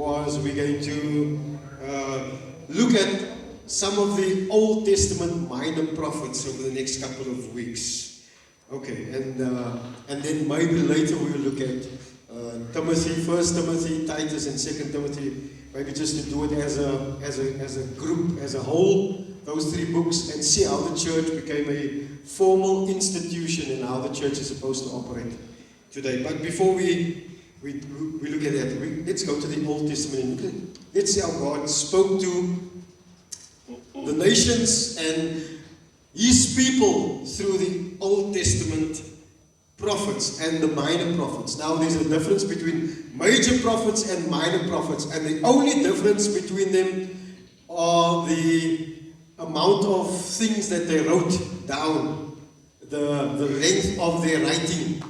was we're going to look at some of the Old Testament minor prophets over the next couple of weeks. Okay, and then maybe later we'll look at Timothy, 1 Timothy, Titus, and 2 Timothy. Maybe just to do it as a group, as a whole, those three books, and see how the church became a formal institution and how the church is supposed to operate today. But before we look at that, let's go to the Old Testament and let's see how God spoke to the nations and His people through the Old Testament prophets and the minor prophets. Now there's a difference between major prophets and minor prophets, and the only difference between them are the amount of things that they wrote down, the length of their writing.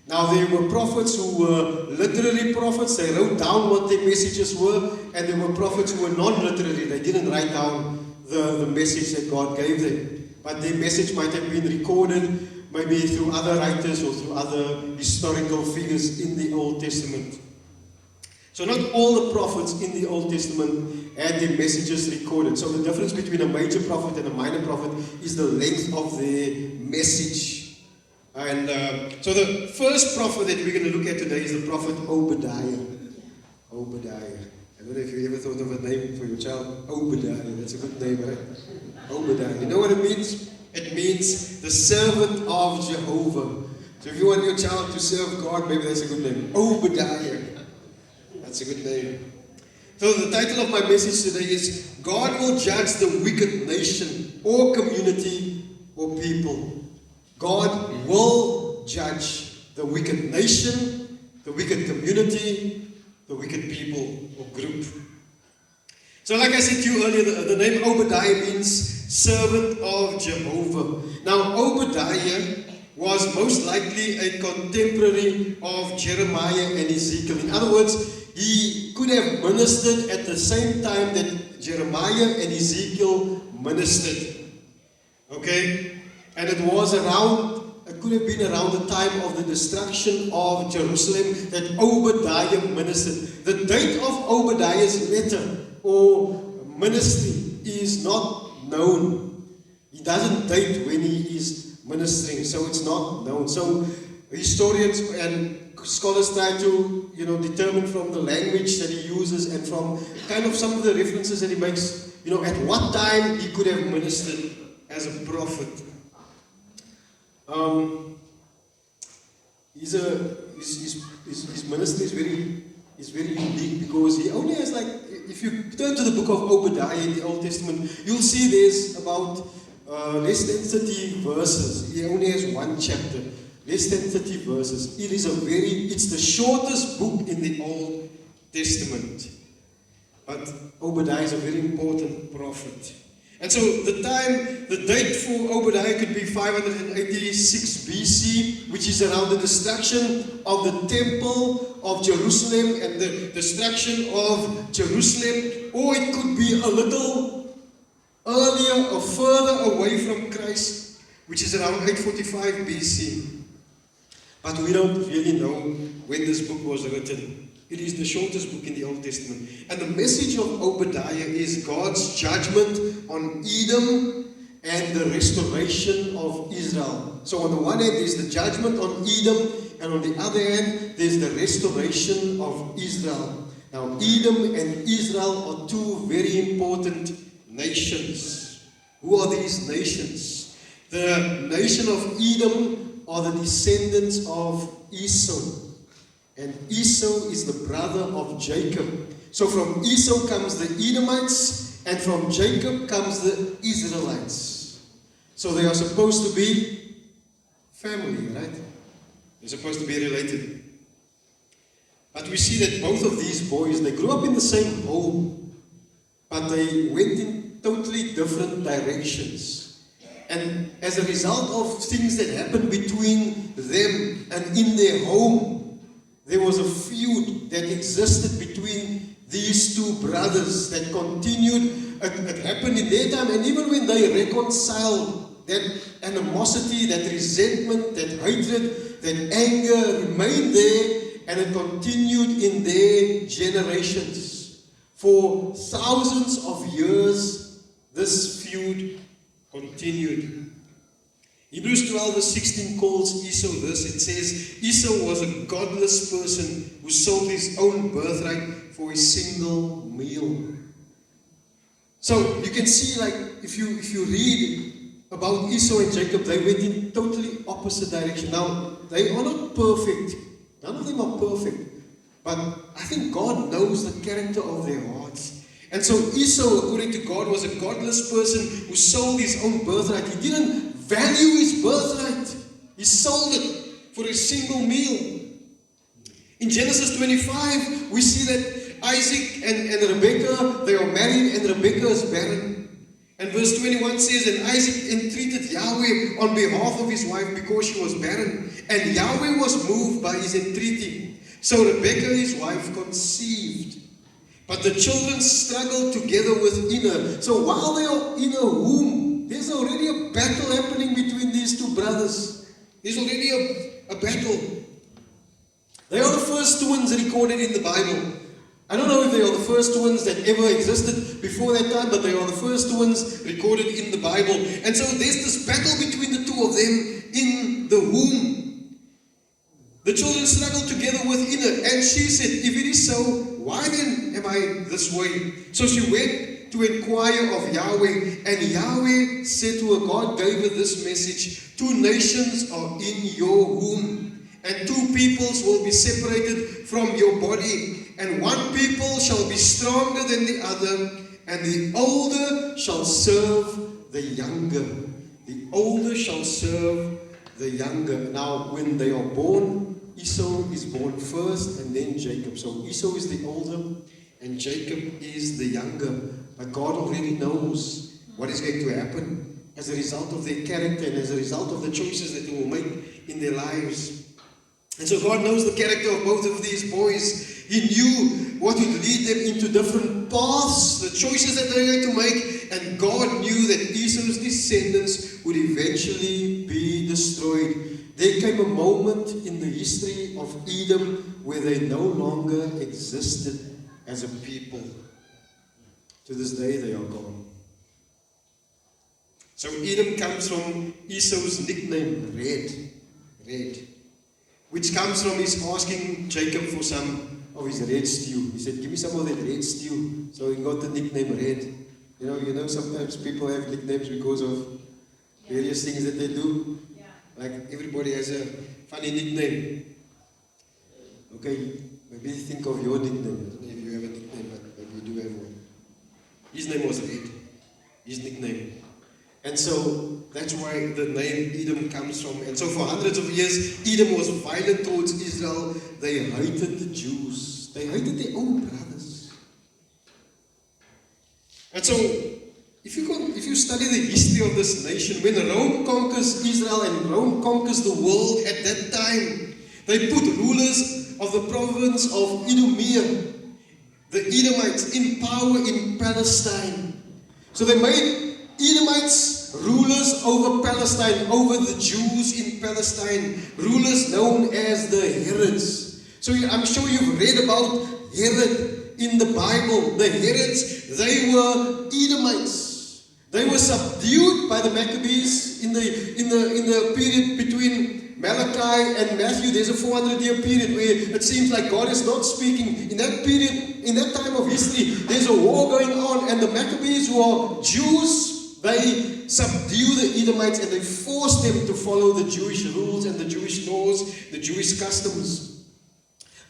Now there were prophets who were literary prophets. They wrote down what their messages were, and there were prophets who were non-literary. They didn't write down the message that God gave them, but their message might have been recorded maybe through other writers or through other historical figures in the Old Testament. So not all the prophets in the Old Testament had their messages recorded. So the difference between a major prophet and a minor prophet is the length of their message. And so the first prophet that we're going to look at today is the prophet Obadiah. Obadiah. I don't know if you ever thought of a name for your child. Obadiah. That's a good name, right? Obadiah. You know what it means? It means the servant of Jehovah. So if you want your child to serve God, maybe that's a good name. Obadiah. That's a good name. So the title of my message today is God will judge the wicked nation or community or people. God will judge the wicked nation, the wicked community, the wicked people or group. So like I said to you earlier, the name Obadiah means servant of Jehovah. Now Obadiah was most likely a contemporary of Jeremiah and Ezekiel. In other words, he could have ministered at the same time that Jeremiah and Ezekiel ministered. Okay? And it could have been around the time of the destruction of Jerusalem that Obadiah ministered. The date of Obadiah's letter or ministry is not known. He doesn't date when he is ministering, so it's not known. So historians and scholars try to, determine from the language that he uses and from kind of some of the references that he makes, at what time he could have ministered as a prophet. His ministry is very unique because he only has if you turn to the book of Obadiah in the Old Testament, you'll see there's about less than 30 verses. He only has one chapter. Less than 30 verses. It's the shortest book in the Old Testament. But Obadiah is a very important prophet. And so the date for Obadiah could be 586 BC, which is around the destruction of the temple of Jerusalem and the destruction of Jerusalem. Or it could be a little earlier or further away from Christ, which is around 845 BC. But we don't really know when this book was written. It is the shortest book in the Old Testament. And the message of Obadiah is God's judgment on Edom and the restoration of Israel. So on the one hand, there's the judgment on Edom, and on the other hand, there's the restoration of Israel. Now, Edom and Israel are two very important nations. Who are these nations? The nation of Edom are the descendants of Esau. And Esau is the brother of Jacob. So from Esau comes the Edomites, and from Jacob comes the Israelites. So they are supposed to be family, right? They're supposed to be related. But we see that both of these boys, they grew up in the same home, but they went in totally different directions. And as a result of things that happened between them and in their home, there was a feud that existed between these two brothers that continued. It happened in their time, and even when they reconciled, that animosity, that resentment, that hatred, that anger remained there, and it continued in their generations. For thousands of years, this feud continued. Hebrews 12 verse 16 calls Esau this. It says, Esau was a godless person who sold his own birthright for a single meal. So you can see, like, if you read about Esau and Jacob, they went in totally opposite direction. Now, they are not perfect. None of them are perfect. But I think God knows the character of their hearts. And so Esau, according to God, was a godless person who sold his own birthright. He didn't value his birthright. He sold it for a single meal. In Genesis 25, we see that Isaac and Rebekah, they are married, and Rebekah is barren. And verse 21 says, and Isaac entreated Yahweh on behalf of his wife because she was barren. And Yahweh was moved by his entreaty. So Rebekah, his wife, conceived. But the children struggled together within her. So while they are in her womb, there's already a battle happening between these two brothers. There's already a battle. They are the first twins recorded in the Bible. I don't know if they are the first twins that ever existed before that time, but they are the first twins recorded in the Bible. And so there's this battle between the two of them in the womb. The children struggled together within her, and she said, if it is so, why then am I this way? So she went to inquire of Yahweh, and Yahweh said to her, God gave her this message, 2 nations are in your womb, and 2 peoples will be separated from your body, and 1 people shall be stronger than the other, and the older shall serve the younger. The older shall serve the younger. Now, when they are born, Esau is born first and then Jacob. So Esau is the older and Jacob is the younger. But God already knows what is going to happen as a result of their character and as a result of the choices that they will make in their lives. And so God knows the character of both of these boys. He knew what would lead them into different paths, the choices that they were going to make. And God knew that Esau's descendants would eventually be destroyed. There came a moment in the history of Edom where they no longer existed as a people. To this day they are gone. So Edom comes from Esau's nickname, Red, which comes from his asking Jacob for some of his red stew. He said, give me some of that red stew. So he got the nickname Red. You know sometimes people have nicknames because of various things that they do. Like everybody has a funny nickname. Okay, maybe think of your nickname. I don't know if you have a nickname, but maybe you do have one. His name was Red. His nickname. And so that's why the name Edom comes from. And so for hundreds of years, Edom was violent towards Israel. They hated the Jews. They hated their own brothers. And so if you study the history of this nation, when Rome conquers Israel and Rome conquers the world at that time, they put rulers of the province of Idumea, the Edomites, in power in Palestine. So they made Edomites rulers over Palestine, over the Jews in Palestine, rulers known as the Herods. So I'm sure you've read about Herod in the Bible. The Herods, they were Edomites. They were subdued by the Maccabees in the period between Malachi and Matthew. There's a 400-year period where it seems like God is not speaking. In that period, in that time of history, there's a war going on, and the Maccabees, who are Jews, they subdue the Edomites and they force them to follow the Jewish rules and the Jewish laws, the Jewish customs.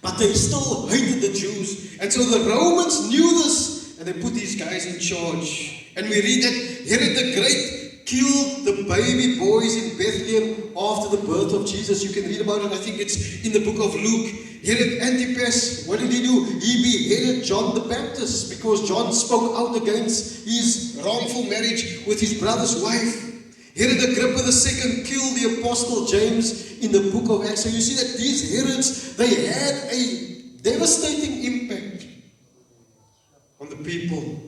But they still hated the Jews. And so the Romans knew this, and they put these guys in charge. And we read that Herod the Great killed the baby boys in Bethlehem after the birth of Jesus. You can read about it. I think it's in the book of Luke. Herod Antipas, what did he do? He beheaded John the Baptist because John spoke out against his wrongful marriage with his brother's wife. Herod Agrippa II killed the apostle James in the book of Acts. So you see that these Herods, they had a devastating impact on the people.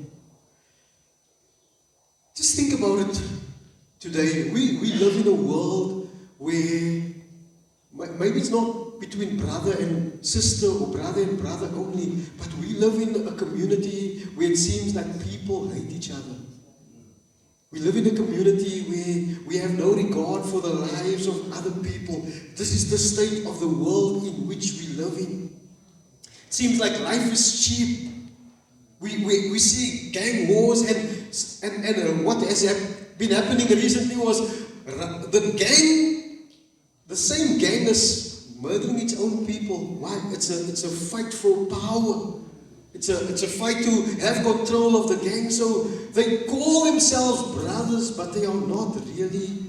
Just think about it today. We live in a world where maybe it's not between brother and sister or brother and brother only, but we live in a community where it seems like people hate each other. We live in a community where we have no regard for the lives of other people. This is the state of the world in which we live in. It seems like life is cheap. We see gang wars and what has been happening recently was the same gang is murdering its own people. Why? It's a fight for power. It's a fight to have control of the gang. So they call themselves brothers, but they are not really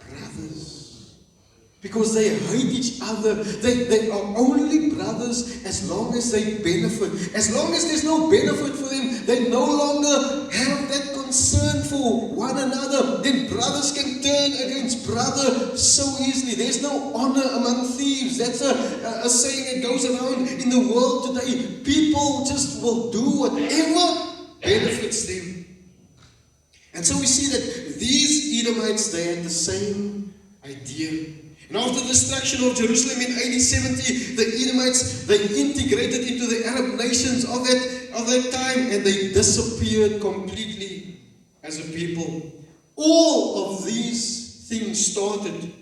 brothers. Because they hate each other. They are only brothers as long as they benefit. As long as there's no benefit for them, they no longer have that concern for one another. Then brothers can turn against brother so easily. There's no honor among thieves. That's a saying that goes around in the world today. People just will do whatever benefits them. And so we see that these Edomites, they had the same idea. And after the destruction of Jerusalem in AD 70, the Edomites, they integrated into the Arab nations of that time, and they disappeared completely as a people. All of these things started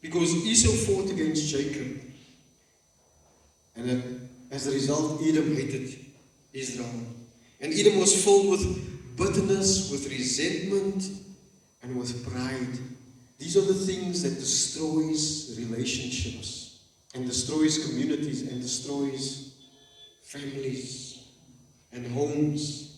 because Esau fought against Jacob. And as a result, Edom hated Israel. And Edom was filled with bitterness, with resentment, and with pride. These are the things that destroys relationships and destroys communities and destroys families and homes.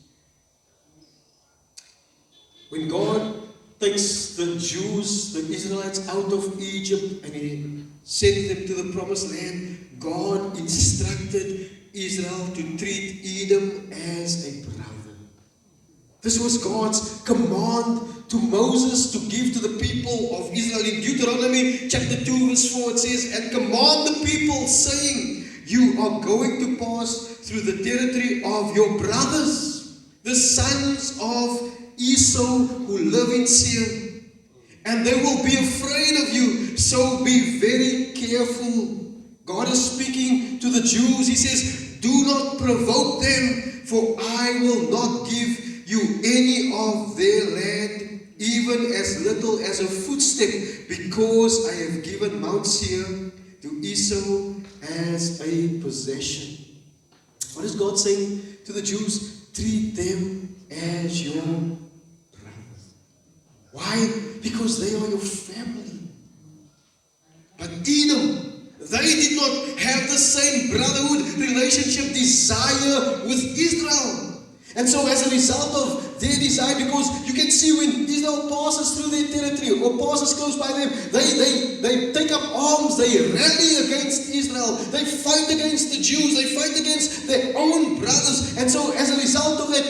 When God takes the Jews, the Israelites out of Egypt and He sent them to the promised land, God instructed Israel to treat Edom as a brother. This was God's command to Moses to give to the people of Israel. In Deuteronomy chapter 2 verse 4 it says, "And command the people, saying, you are going to pass through the territory of your brothers, the sons of Esau who live in Seir, and they will be afraid of you, so be very careful." God is speaking to the Jews. He says, "Do not provoke them, for I will not give you any of their land, even as little as a footstep, because I have given Mount Seir to Esau as a possession." What is God saying to the Jews? Treat them as your brothers. Why? Because they are your family. But Edom, they did not have the same brotherhood relationship desire with Israel. And so as a result of their desire, because you can see when Israel passes through their territory or passes close by them, they take up arms, they rally against Israel, they fight against the Jews, they fight against their own brothers. And so as a result of that,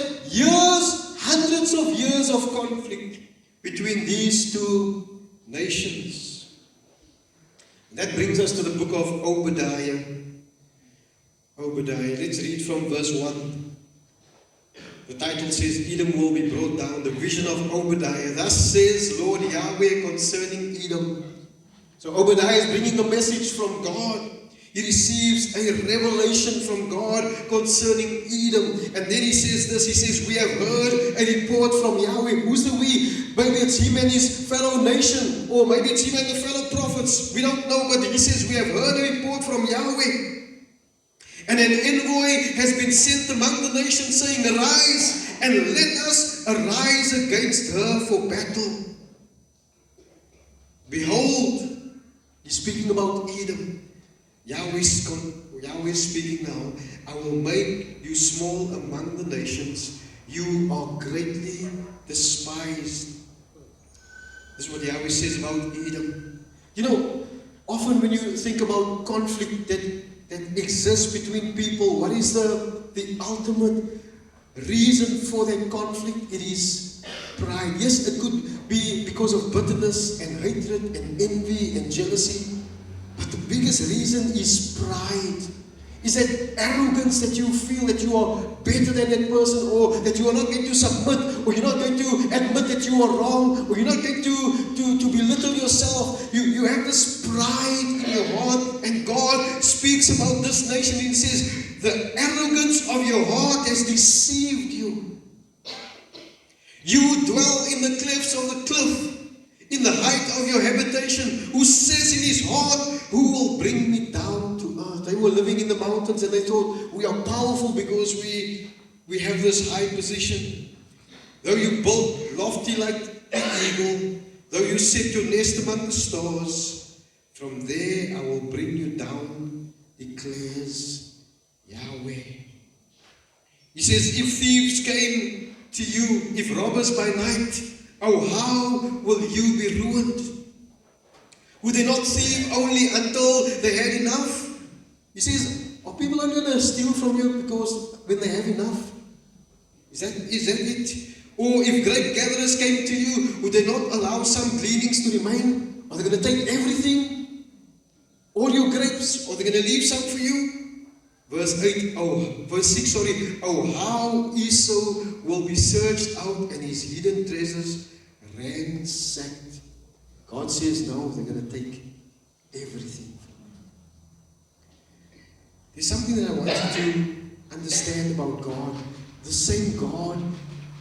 hundreds of years of conflict between these two nations. And that brings us to the book of Obadiah. Obadiah, let's read from verse 1. The title says, Edom will be brought down. The vision of Obadiah. Thus says Lord Yahweh concerning Edom. So Obadiah is bringing a message from God. He receives a revelation from God concerning Edom. And then he says this. He says, we have heard a report from Yahweh. Who's the we? Maybe it's him and his fellow nation. Or maybe it's him and the fellow prophets. We don't know. But he says, we have heard a report from Yahweh. And an envoy has been sent among the nations, saying, arise, and let us arise against her for battle. Behold, he's speaking about Edom. Yahweh is speaking now. I will make you small among the nations. You are greatly despised. This is what Yahweh says about Edom. You know, often when you think about conflict that exists between people, what is the ultimate reason for that conflict? It is pride. Yes, it could be because of bitterness and hatred and envy and jealousy, but the biggest reason is pride. Is that arrogance that you feel that you are better than that person, or that you are not going to submit, or you're not going to admit that you are wrong, or you're not going to belittle yourself. You have this pride in your heart, and God God speaks about this nation, He says, the arrogance of your heart has deceived you. You dwell in the clefts of the cliff, in the height of your habitation, who says in his heart, who will bring me down to earth? They were living in the mountains and they thought, we are powerful because we have this high position. Though you build lofty like an eagle, though you set your nest among the stars, from there I will bring you down, declares Yahweh. He says, if thieves came to you, if robbers by night, oh, how will you be ruined? Would they not thieve only until they had enough? He says, are people only going to steal from you because when they have enough? Is that it? Or if grape gatherers came to you, would they not allow some gleanings to remain? Are they going to take everything? All your grapes? Or are they going to leave some for you? Verse 6, oh, how Esau will be searched out and his hidden treasures ransacked. God says, no, they're going to take everything from you. There's something that I want you to understand about God. The same God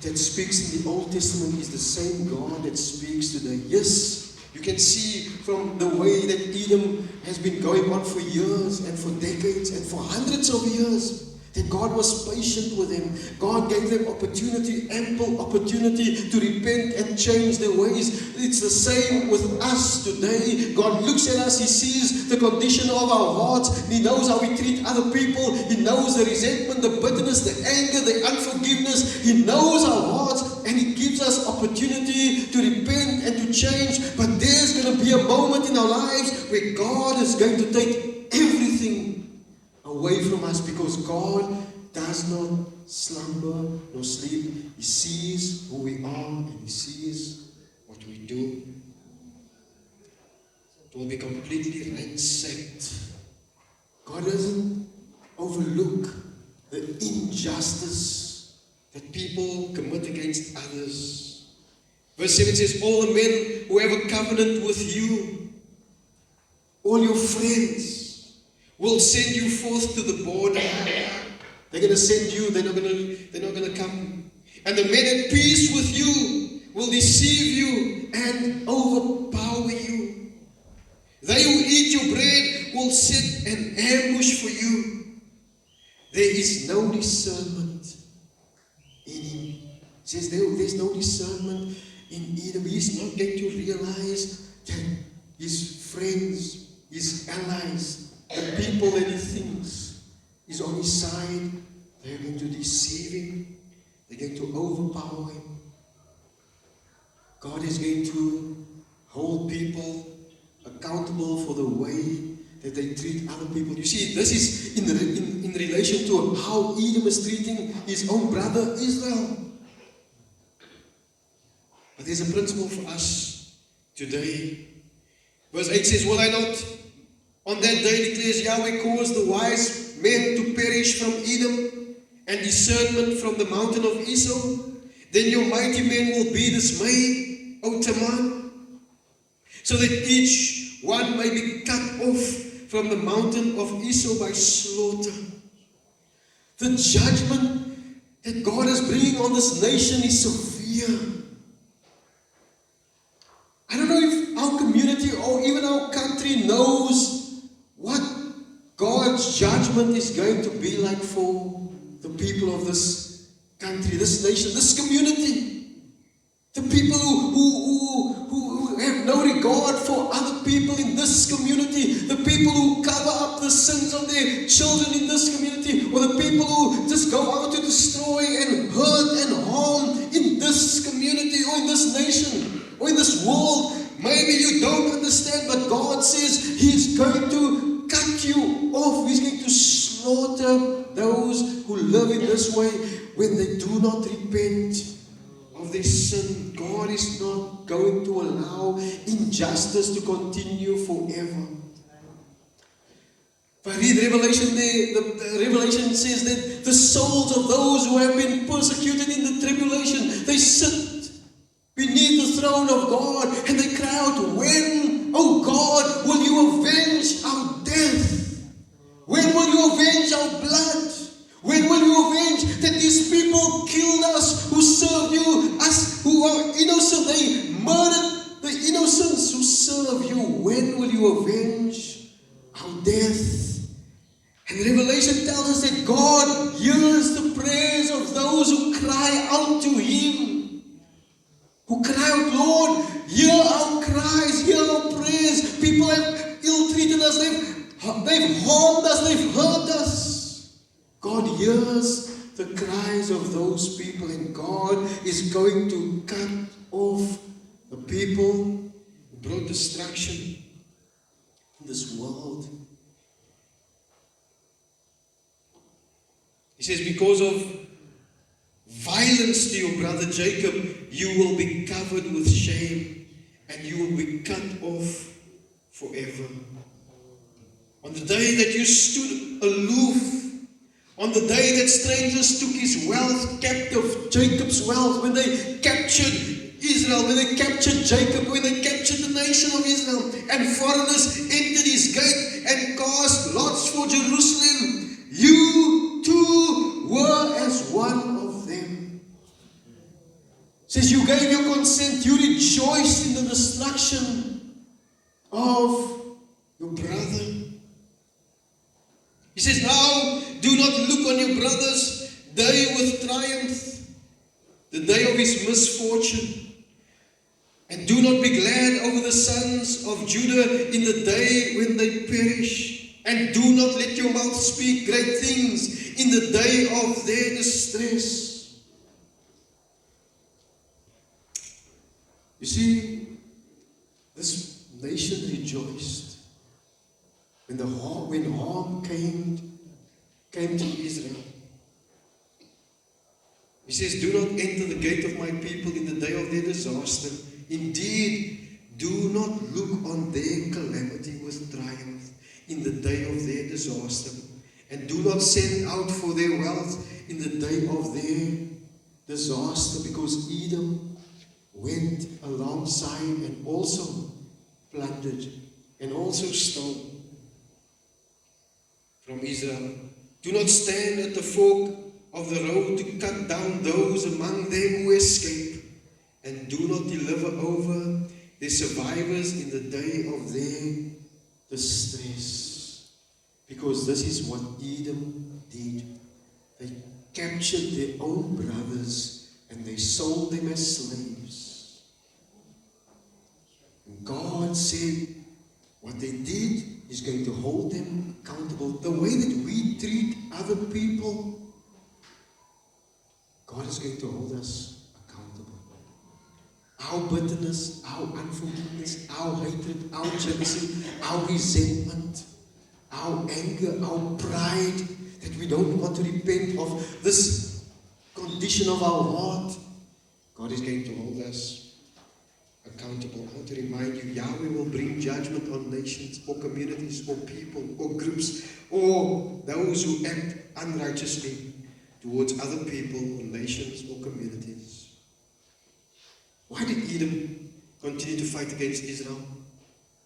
that speaks in the Old Testament is the same God that speaks today. Yes, you can see from the way that Edom has been going on for years and for decades and for hundreds of years, that God was patient with them. God gave them opportunity, ample opportunity to repent and change their ways. It's the same with us today. God looks at us, He sees the condition of our hearts. He knows how we treat other people. He knows the resentment, the bitterness, the anger, the unforgiveness. He knows our hearts and He gives us opportunity to repent and to change. But there's going to be a moment in our lives where God is going to take everything away from us, because God does not slumber nor sleep. He sees who we are and He sees what we do. It will be completely ransacked. God doesn't overlook the injustice that people commit against others. Verse 7 says, all the men who have a covenant with you, all your friends, will send you forth to the border. They're going to send you, they're not going to come. And the men at peace with you will deceive you and overpower you. They who eat your bread will set an ambush for you. There is no discernment in him. It says there's no discernment in Edom. He's not going to realize that his friends, his allies, the people that he thinks is on his side, they're going to deceive him. They're going to overpower him. God is going to hold people accountable for the way that they treat other people. You see, this is in relation to how Edom is treating his own brother Israel. But there's a principle for us today. Verse 8 says, will I not on that day, declares Yahweh, cause the wise men to perish from Edom, and discernment from the mountain of Esau? Then your mighty men will be dismayed, O Teman, so that each one may be cut off from the mountain of Esau by slaughter. The judgment that God is bringing on this nation is severe. I don't know if our community or even our country knows what God's judgment is going to be like for the people of this country, this nation, this community. The people who have no regard for other people in this community. The people who cover up the sins of their children in this community. Or the people who just go out to destroy and hurt and harm in this community or in this nation or in this world. Maybe you don't understand, but God says He's going to cut you off. He's going to slaughter those who live in this way when they do not repent of their sin. God is not going to allow injustice to continue forever. If I read Revelation there, the Revelation says that the souls of those who have been persecuted in the tribulation, they sit beneath the throne of God and they cry out, when, oh God, will you avenge our death? people killed us who served you, us who are innocent. They murdered the innocents who serve you. When will you avenge our death? And Revelation tells us that God hears the prayers of those who cry out to Him. Who cry out, Lord, hear our cries, hear our prayers. People have ill-treated us, they've harmed us, they've hurt us. God hears the cries of those people, and God is going to cut off the people who brought destruction in this world. He says, because of violence to your brother Jacob, you will be covered with shame, and you will be cut off forever. On the day that you stood aloof, on the day that strangers took his wealth captive, Jacob's wealth, when they captured Israel, when they captured Jacob, when they captured the nation of Israel, and foreigners entered his gate and cast lots for Jerusalem, you too were as one of them. It says you gave your consent, you rejoiced in the destruction of your brother. He says, now do not look on your brother's day with triumph, the day of his misfortune. And do not be glad over the sons of Judah in the day when they perish. And do not let your mouth speak great things in the day of their distress. You see, this nation rejoiced when harm came to Israel. He says, do not enter the gate of my people in the day of their disaster. Indeed, do not look on their calamity with triumph in the day of their disaster. And do not send out for their wealth in the day of their disaster, because Edom went alongside and also plundered and also stole from Israel. Do not stand at the fork of the road to cut down those among them who escape, and do not deliver over their survivors in the day of their distress. Because this is what Edom did. They captured their own brothers and they sold them as slaves. And God said what they did is going to hold them accountable. The way that we treat other people, God is going to hold us accountable. Our bitterness, our unforgiveness, our hatred, our jealousy, our resentment, our anger, our pride, that we don't want to repent of this condition of our heart, God is going to hold us accountable. I want to remind you, Yahweh will bring judgment on nations or communities or people or groups or those who act unrighteously towards other people or nations or communities. Why did Edom continue to fight against Israel?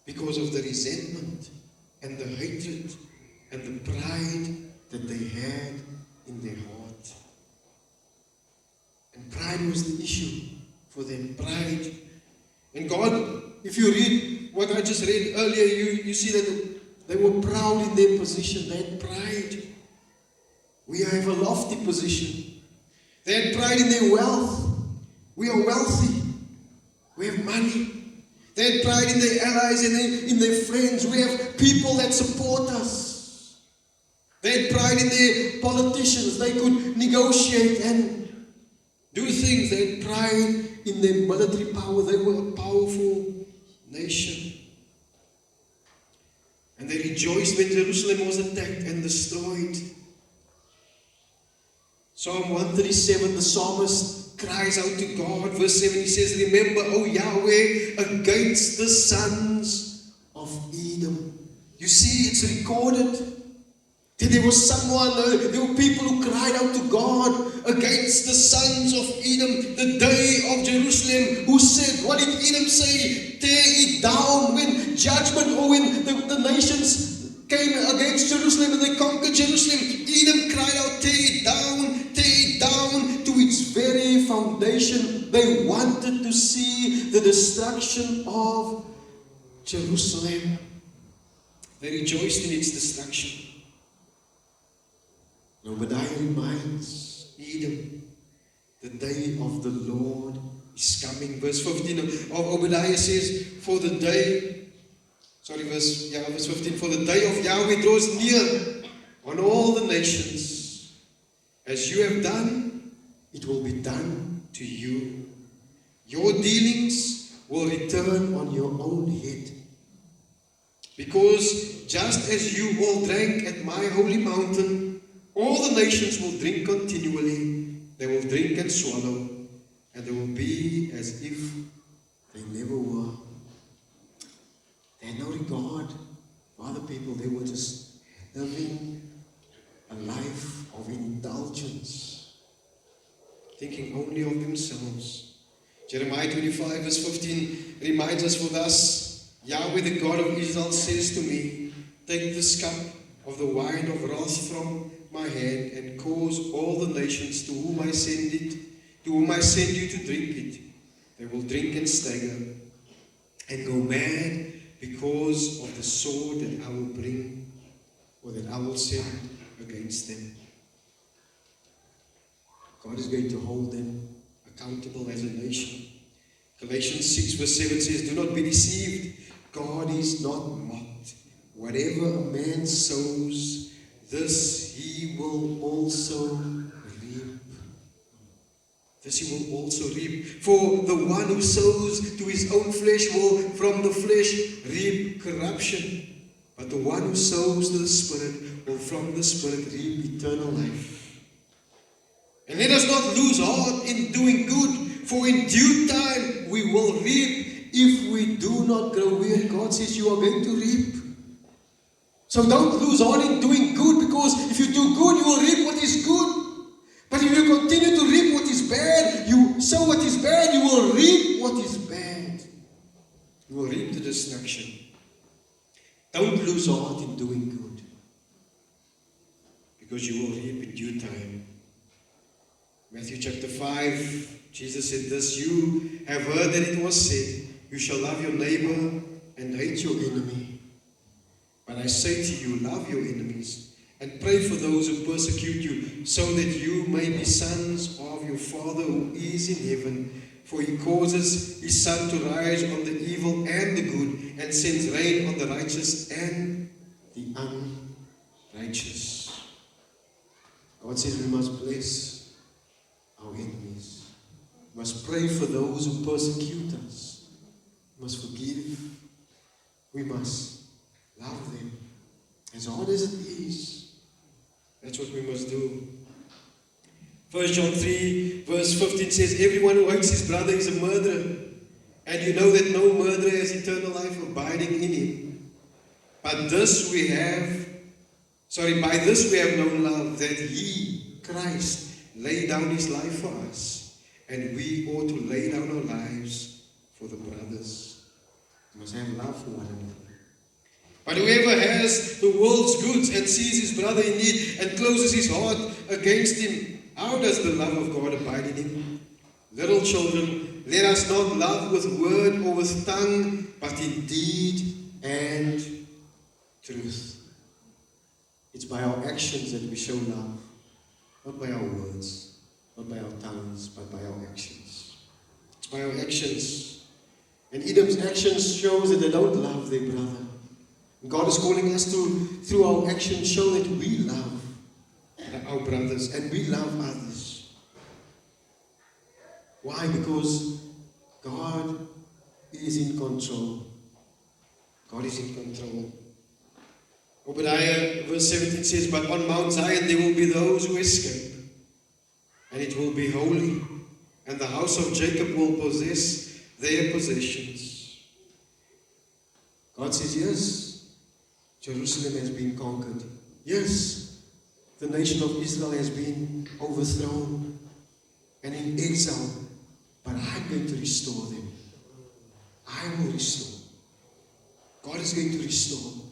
Because of the resentment and the hatred and the pride that they had in their heart. And pride was the issue for them. Pride. And God, if you read what I just read earlier, you see that they were proud in their position. They had pride. We have a lofty position. They had pride in their wealth. We are wealthy. We have money. They had pride in their allies and in their friends. We have people that support us. They had pride in their politicians. They could negotiate and do things. They had pride in their military power. They were a powerful nation. And they rejoiced when Jerusalem was attacked and destroyed. Psalm 137, the psalmist cries out to God. Verse 7, he says, remember, O Yahweh, against the sons of Edom. You see, it's recorded that there was someone, there were people who cried out to God against the sons of Edom, the day of Jerusalem, who said, what did Edom say? Tear it down. When judgment or when the nations came against Jerusalem and they conquered Jerusalem, Edom cried out, tear it down to foundation. They wanted to see the destruction of Jerusalem. They rejoiced in its destruction. Obadiah reminds Edom, the day of the Lord is coming. Verse 15 of Obadiah says, verse 15, for the day of Yahweh draws near on all the nations. As you have done, it will be done to you. Your dealings will return on your own head. Because just as you all drank at my holy mountain, all the nations will drink continually. They will drink and swallow, and they will be as if they never were. They had no regard for other people. They were just living a life of indulgence, thinking only of themselves. Jeremiah 25 verse 15 reminds us, for thus Yahweh the God of Israel says to me, take this cup of the wine of wrath from my hand, and cause all the nations to whom I send you to drink it. They will drink and stagger and go mad because of the sword that I will bring, or that I will send against them. God is going to hold them accountable as a nation. Galatians 6 verse 7 says, do not be deceived. God is not mocked. Whatever a man sows, this he will also reap. This he will also reap. For the one who sows to his own flesh will from the flesh reap corruption. But the one who sows to the Spirit will from the Spirit reap eternal life. And let us not lose heart in doing good, for in due time we will reap if we do not grow weary. God says you are going to reap. So don't lose heart in doing good, because if you do good, you will reap what is good. But if you continue to reap what is bad, you sow what is bad, you will reap what is bad. You will reap the destruction. Don't lose heart in doing good, because you will reap in due time. Matthew chapter 5, Jesus said this, you have heard that it was said, you shall love your neighbor and hate your enemy. But I say to you, love your enemies and pray for those who persecute you, so that you may be sons of your Father who is in heaven. For he causes his sun to rise on the evil and the good, and sends rain on the righteous and the unrighteous. God says we must bless our enemies. We must pray for those who persecute us. We must forgive. We must love them. As hard as it is, that's what we must do. 1 John 3 verse 15 says, everyone who hates his brother is a murderer. And you know that no murderer has eternal life abiding in him. But by this we have known love, that he, Christ, laid down his life for us. And we ought to lay down our lives for the brothers. We must have love for one another. But whoever has the world's goods and sees his brother in need and closes his heart against him, how does the love of God abide in him? Little children, let us not love with word or with tongue, but in deed and truth. It's by our actions that we show love, not by our words, not by our tongues, but by our actions. It's by our actions. And Edom's actions shows that they don't love their brother. God is calling us to, through our actions, show that we love our brothers and we love others. Why? Because God is in control. God is in control. Obadiah verse 17 says, but on Mount Zion there will be those who escape, and it will be holy, and the house of Jacob will possess their possessions. God says, yes, Jerusalem has been conquered. Yes, the nation of Israel has been overthrown and in exile, but I'm going to restore them. I will restore. God is going to restore.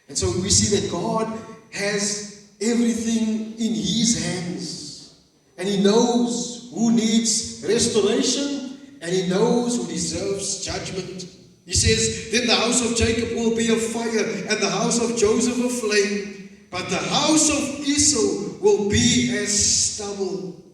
And so we see that God has everything in His hands. And He knows who needs restoration, and He knows who deserves judgment. He says, then the house of Jacob will be a fire, and the house of Joseph a flame, but the house of Esau will be as stubble.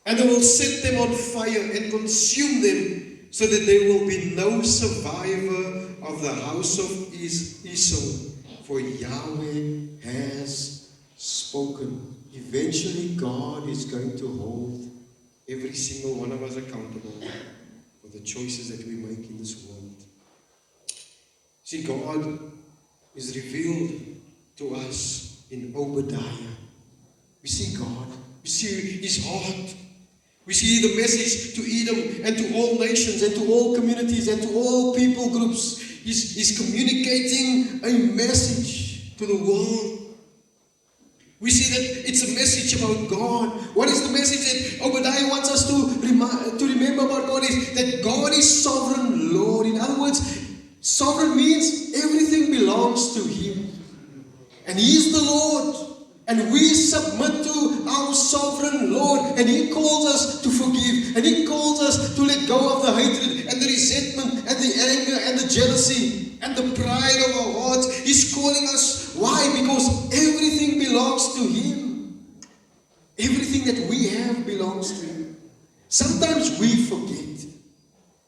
And I will set them on fire and consume them, so that there will be no survivor of the house of Esau, for Yahweh has spoken. Eventually, God is going to hold every single one of us accountable for the choices that we make in this world. See, God is revealed to us in Obadiah. We see God. We see His heart. We see the message to Edom and to all nations and to all communities and to all people groups. He's communicating a message to the world. We see that it's a message about God. What is the message that Obadiah wants us to remember about God? Is that God is sovereign Lord. In other words, sovereign means everything belongs to Him. And He is the Lord. And we submit to our sovereign Lord. And He calls us to forgive. And He calls us to let go of the hatred and the resentment and the anger and the jealousy and the pride of our hearts. He's calling us. Why? Because everything belongs to Him. Everything that we have belongs to Him. Sometimes we forget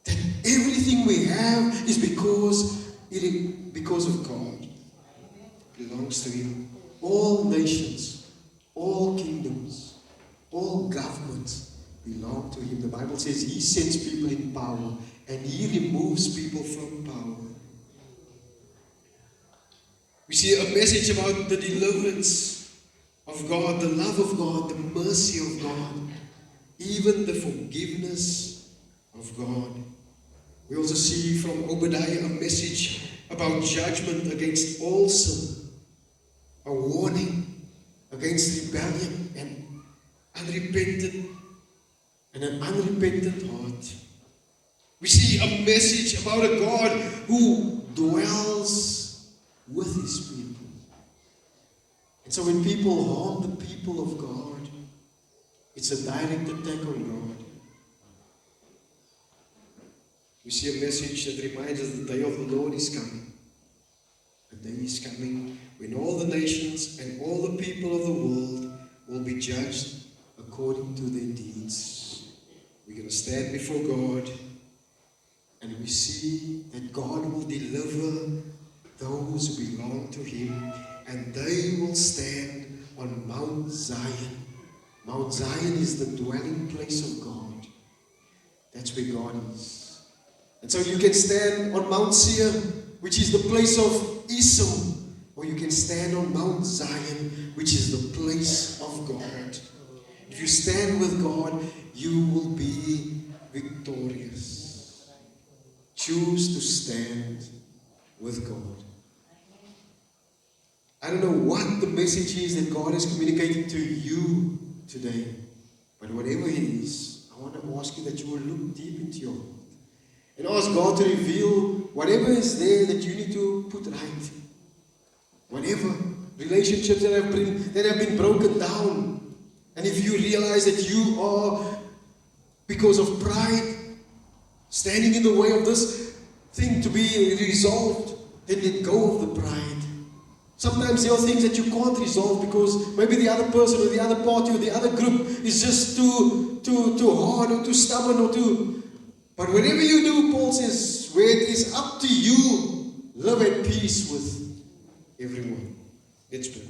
that everything we have is because of God. It belongs to Him. All nations, all kingdoms, all governments belong to Him. The Bible says He sets people in power and He removes people from power. We see a message about the deliverance of God, the love of God, the mercy of God, even the forgiveness of God. We also see from Obadiah a message about judgment against all sin. A warning against rebellion and an unrepentant heart. We see a message about a God who dwells with His people. And so when people harm the people of God, it's a direct attack on God. We see a message that reminds us the day of the Lord is coming. The day is coming when all the nations and all the people of the world will be judged according to their deeds. We're going to stand before God, and we see that God will deliver those who belong to Him, and they will stand on Mount Zion. Mount Zion is the dwelling place of God. That's where God is. And so you can stand on Mount Seir, which is the place of Esau, or you can stand on Mount Zion, which is the place of God. If you stand with God, you will be victorious. Choose to stand with God. I don't know what the message is that God is communicating to you today, but whatever it is, I want to ask you that you will look deep into your heart and ask God to reveal whatever is there that you need to put right. Whatever relationships that have been broken down. And if you realize that you are, because of pride, standing in the way of this thing to be resolved, then let go of the pride. Sometimes there are things that you can't resolve because maybe the other person or the other party or the other group is just too hard or too stubborn or too... But whatever you do, Paul says, where it is up to you, live at peace with everyone. Let's pray.